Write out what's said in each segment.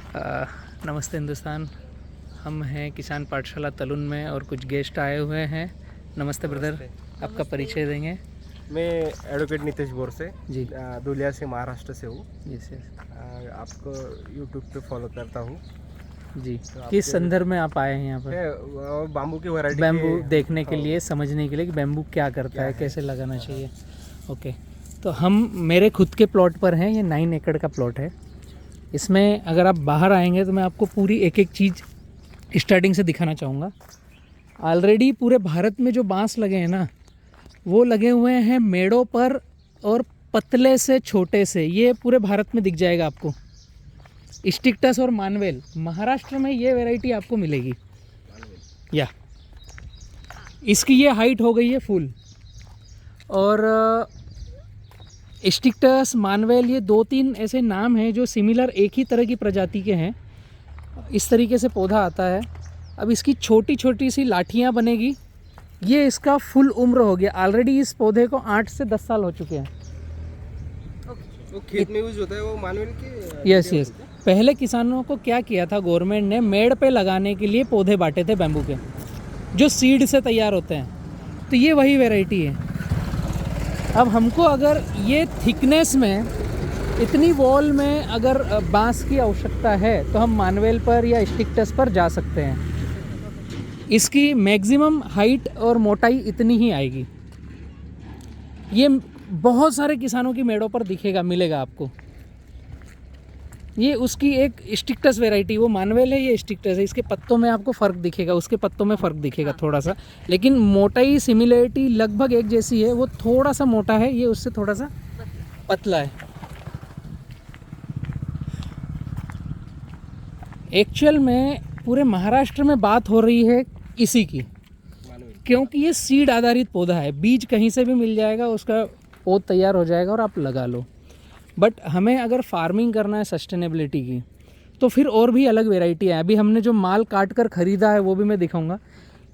नमस्ते हिंदुस्तान। हम हैं किसान पाठशाला तलुन में और कुछ गेस्ट आए हुए हैं। नमस्ते ब्रदर, आपका परिचय देंगे? मैं एडवोकेट नितेश बोरसे जी दुलिया से, महाराष्ट्र से हूँ। यस यस आपको यूट्यूब पे फॉलो करता हूँ। जी। तो किस संदर्भ में आप आए हैं यहाँ पर? बाम्बू की वैरायटी बैम्बू देखने के लिए, समझने के लिए कि बैम्बू क्या करता है, कैसे लगाना चाहिए। ओके, तो हम मेरे खुद के प्लॉट पर हैं। ये 9 एकड़ का प्लॉट है। इसमें अगर आप बाहर आएंगे तो मैं आपको पूरी एक एक चीज़ स्टार्टिंग से दिखाना चाहूँगा। ऑलरेडी पूरे भारत में जो बांस लगे हैं ना, वो लगे हुए हैं मेड़ों पर, और पतले से छोटे से। ये पूरे भारत में दिख जाएगा आपको। स्टिक्टस और मानवेल, महाराष्ट्र में ये वैरायटी आपको मिलेगी। या इसकी ये हाइट हो गई है फुल। और स्टिक्टस, मानवेल, ये 2-3 ऐसे नाम हैं जो सिमिलर एक ही तरह की प्रजाति के हैं। इस तरीके से पौधा आता है। अब इसकी छोटी छोटी सी लाठियाँ बनेगी। ये इसका फुल उम्र हो गया। ऑलरेडी इस पौधे को 8 से 10 साल हो चुके हैं। वो खेत में यूज होता है, वो मानवेल के। Yes yes. पहले किसानों को क्या किया था, गवर्नमेंट ने मेड़ पे लगाने के लिए पौधे बांटे थे बैम्बू के, जो सीड से तैयार होते हैं। तो ये वही वैरायटी है। अब हमको अगर ये थिकनेस में, इतनी वॉल में अगर बांस की आवश्यकता है तो हम मानवेल पर या स्टिक्टस पर जा सकते हैं। इसकी मैक्सिमम हाइट और मोटाई इतनी ही आएगी। ये बहुत सारे किसानों की मेड़ों पर दिखेगा, मिलेगा आपको। ये उसकी एक स्टिक्टस वैरायटी, वो मानवेल है, ये स्टिक्टस है। इसके पत्तों में आपको फ़र्क दिखेगा, उसके पत्तों में फ़र्क दिखेगा थोड़ा सा, लेकिन मोटाई सिमिलरिटी लगभग एक जैसी है। वो थोड़ा सा मोटा है, ये उससे थोड़ा सा पतला है। एक्चुअल में पूरे महाराष्ट्र में बात हो रही है इसी की, क्योंकि ये सीड आधारित पौधा है। बीज कहीं से भी मिल जाएगा, उसका पौध तैयार हो जाएगा और आप लगा लो। बट हमें अगर फार्मिंग करना है सस्टेनेबिलिटी की, तो फिर और भी अलग वेराइटी है। अभी हमने जो माल काट कर ख़रीदा है वो भी मैं दिखाऊंगा।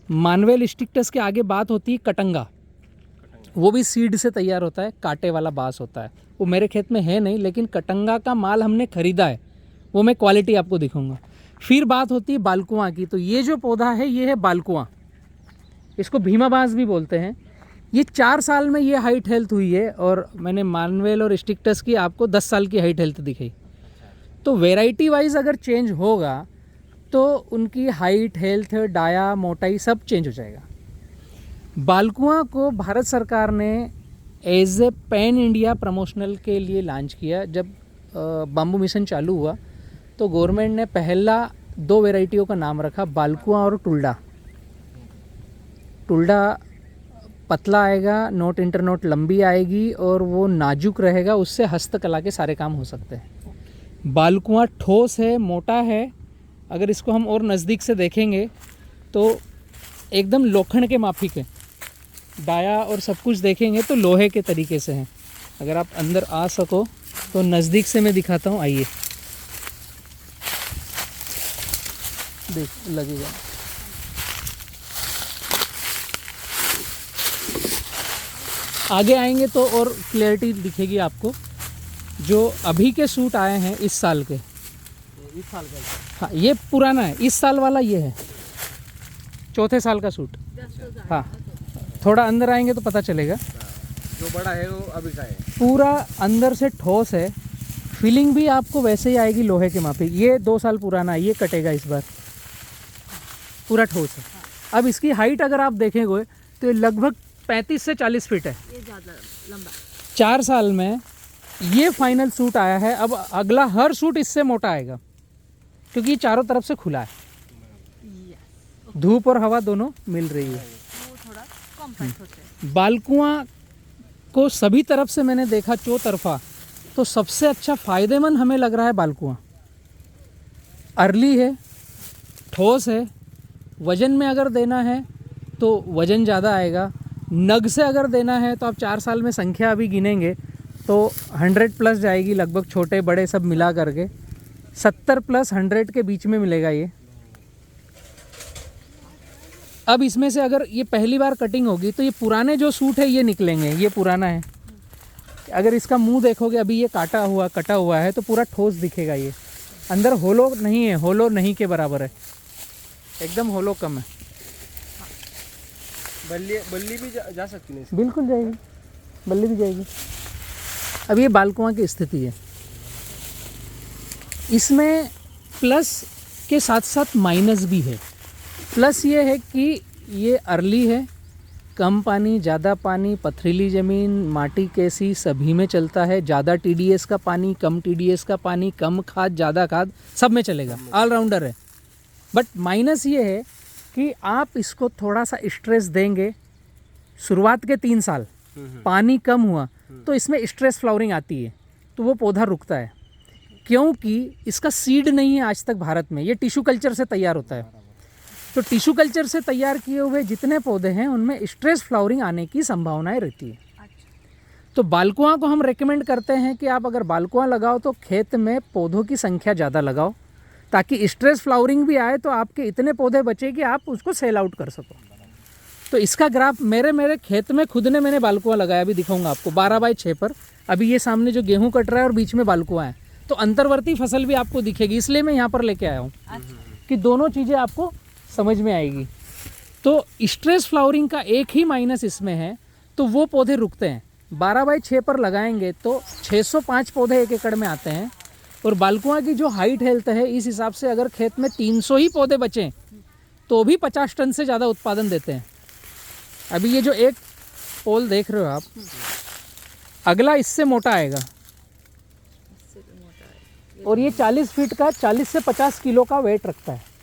मानवेल स्टिक्टस के आगे बात होती है कटंगा। वो भी सीड से तैयार होता है, कांटे वाला बांस होता है। वो मेरे खेत में है नहीं, लेकिन कटंगा का माल हमने ख़रीदा है, वो मैं क्वालिटी आपको दिखाऊंगा। फिर बात होती है बालकुआं की। तो ये जो पौधा है ये है बालकुआं, इसको भीमा बांस भी बोलते हैं। ये 4 साल में ये हाइट हेल्थ हुई है, और मैंने मानवेल और स्टिक्टस की आपको 10 साल की हाइट हेल्थ दिखाई। तो वेराइटी वाइज अगर चेंज होगा तो उनकी हाइट, हेल्थ, डाया, मोटाई सब चेंज हो जाएगा। बालकुआं को भारत सरकार ने as a pan India promotional के लिए लॉन्च किया। जब बाम्बू मिशन चालू हुआ तो गवर्नमेंट ने पहला 2 वेराइटियों का नाम रखा, बालकुआं और टुल्डा। टुल्डा पतला आएगा, नोट इंटरनोट लंबी आएगी, और वो नाजुक रहेगा, उससे हस्तकला के सारे काम हो सकते हैं। बालकुआं ठोस है, मोटा है। अगर इसको हम और नज़दीक से देखेंगे तो एकदम लोखंड के माफिक है। डाया और सब कुछ देखेंगे तो लोहे के तरीके से हैं। अगर आप अंदर आ सको तो नज़दीक से मैं दिखाता हूँ, आइए देख लगेगा। आगे आएंगे तो और क्लैरिटी दिखेगी आपको। जो अभी के सूट आए हैं इस साल के, इस साल का। हाँ ये पुराना है, इस साल वाला ये है, चौथे साल का सूट। हाँ, थोड़ा अंदर आएंगे तो पता चलेगा। जो बड़ा है वो अभी का है। पूरा अंदर से ठोस है, फीलिंग भी आपको वैसे ही आएगी लोहे के माफिक। ये 2 साल पुराना है, ये कटेगा इस बार। पूरा ठोस है। अब इसकी हाइट अगर आप देखेंगे तो ये लगभग 35 से 40 फीट है। ये ज़्यादा लंबा। 4 साल में ये फाइनल सूट आया है। अब अगला हर सूट इससे मोटा आएगा, क्योंकि ये चारों तरफ से खुला है, धूप और हवा दोनों मिल रही है। वो थोड़ा कॉम्पैक्ट होते हैं। बालकुआं को सभी तरफ से मैंने देखा, चौतरफा, तो सबसे अच्छा फ़ायदेमंद हमें लग रहा है बालकुआं। अर्ली है, ठोस है, वज़न में अगर देना है तो वज़न ज़्यादा आएगा। नग से अगर देना है तो आप 4 साल में संख्या अभी गिनेंगे तो 100+ जाएगी लगभग, छोटे बड़े सब मिला करके 70+100 के बीच में मिलेगा ये। अब इसमें से अगर ये पहली बार कटिंग होगी तो ये पुराने जो सूट है ये निकलेंगे। ये पुराना है। अगर इसका मुंह देखोगे, अभी ये कटा हुआ है तो पूरा ठोस दिखेगा ये। अंदर होलो नहीं है, होलो नहीं के बराबर है, एकदम होलो कम है। बल्ली भी जा सकती है इसमें। बिल्कुल जाएगी, बल्ली भी जाएगी। अब ये बालकुआं की स्थिति है, इसमें प्लस के साथ साथ माइनस भी है। प्लस ये है कि ये अर्ली है, कम पानी ज़्यादा पानी, पथरीली ज़मीन, माटी कैसी, सभी में चलता है। ज़्यादा TDS का पानी, कम TDS का पानी, कम खाद ज़्यादा खाद, सब में चलेगा, ऑलराउंडर है। बट माइनस ये है कि आप इसको थोड़ा सा स्ट्रेस देंगे। शुरुआत के 3 साल पानी कम हुआ तो इसमें स्ट्रेस फ्लावरिंग आती है, तो वो पौधा रुकता है, क्योंकि इसका सीड नहीं है आज तक भारत में, ये टिश्यू कल्चर से तैयार होता है। तो टिश्यू कल्चर से तैयार किए हुए जितने पौधे हैं उनमें स्ट्रेस फ्लावरिंग आने की संभावनाएं रहती है। तो बालकुआं को हम रेकमेंड करते हैं कि आप अगर बालकुआं लगाओ तो खेत में पौधों की संख्या ज़्यादा लगाओ, ताकि स्ट्रेस फ्लावरिंग भी आए तो आपके इतने पौधे बचे कि आप उसको सेल आउट कर सको। तो इसका ग्राफ मेरे खेत में खुद ने मैंने बालकुआं लगाया, अभी दिखाऊंगा आपको, 12x6 पर। अभी ये सामने जो गेहूं कट रहा है और बीच में बालकुआं है, तो अंतर्वर्ती फसल भी आपको दिखेगी, इसलिए मैं यहाँ पर लेके आया हूँ कि दोनों चीज़ें आपको समझ में आएगी। तो स्ट्रेस फ्लावरिंग का एक ही माइनस इसमें है, तो वो पौधे रुकते हैं। 12x6 पर लगाएंगे तो 605 पौधे 1 एकड़ में आते हैं, और बालकुआं की जो हाइट हेल्थ है इस हिसाब से अगर खेत में 300 ही पौधे बचें तो भी 50 टन से ज़्यादा उत्पादन देते हैं। अभी ये जो एक पोल देख रहे हो आप, अगला इससे मोटा आएगा, और ये 40 फीट का 40 से 50 किलो का वेट रखता है।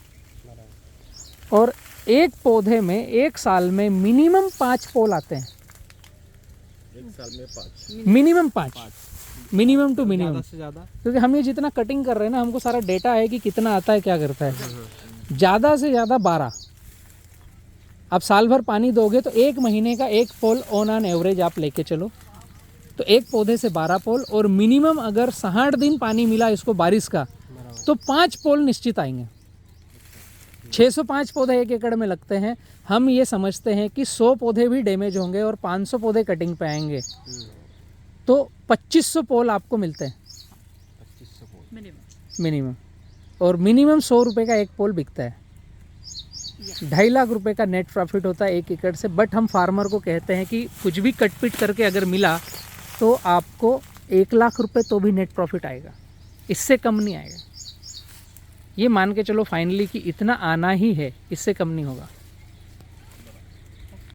और एक पौधे में एक साल में मिनिमम 5 पोल आते हैं। एक साल में 5, मिनिमम 5, मिनिमम टू मिनिमम, से ज़्यादा, क्योंकि हम ये जितना कटिंग कर रहे हैं ना, हमको सारा डेटा है कि कितना आता है, क्या करता है। ज़्यादा से ज़्यादा 12, आप साल भर पानी दोगे तो 1 महीने का 1 पोल ऑन एन एवरेज आप लेके चलो, तो एक पौधे से 12 पोल, और मिनिमम अगर 60 दिन पानी मिला इसको बारिश का तो 5 पोल निश्चित आएंगे। 605 पौधे 1 एकड़ में लगते हैं। हम ये समझते हैं कि 100 पौधे भी डैमेज होंगे और 500 पौधे कटिंग पे आएंगे, तो 2500 पोल आपको मिलते हैं मिनिमम, और मिनिमम 100 रुपये का 1 पोल बिकता है। 2.5 लाख रुपए का नेट प्रॉफिट होता है 1 एकड़ से। बट हम फार्मर को कहते हैं कि कुछ भी कटपिट करके अगर मिला तो आपको 1 लाख रुपए तो भी नेट प्रॉफिट आएगा, इससे कम नहीं आएगा। ये मान के चलो फाइनली कि इतना आना ही है, इससे कम नहीं होगा।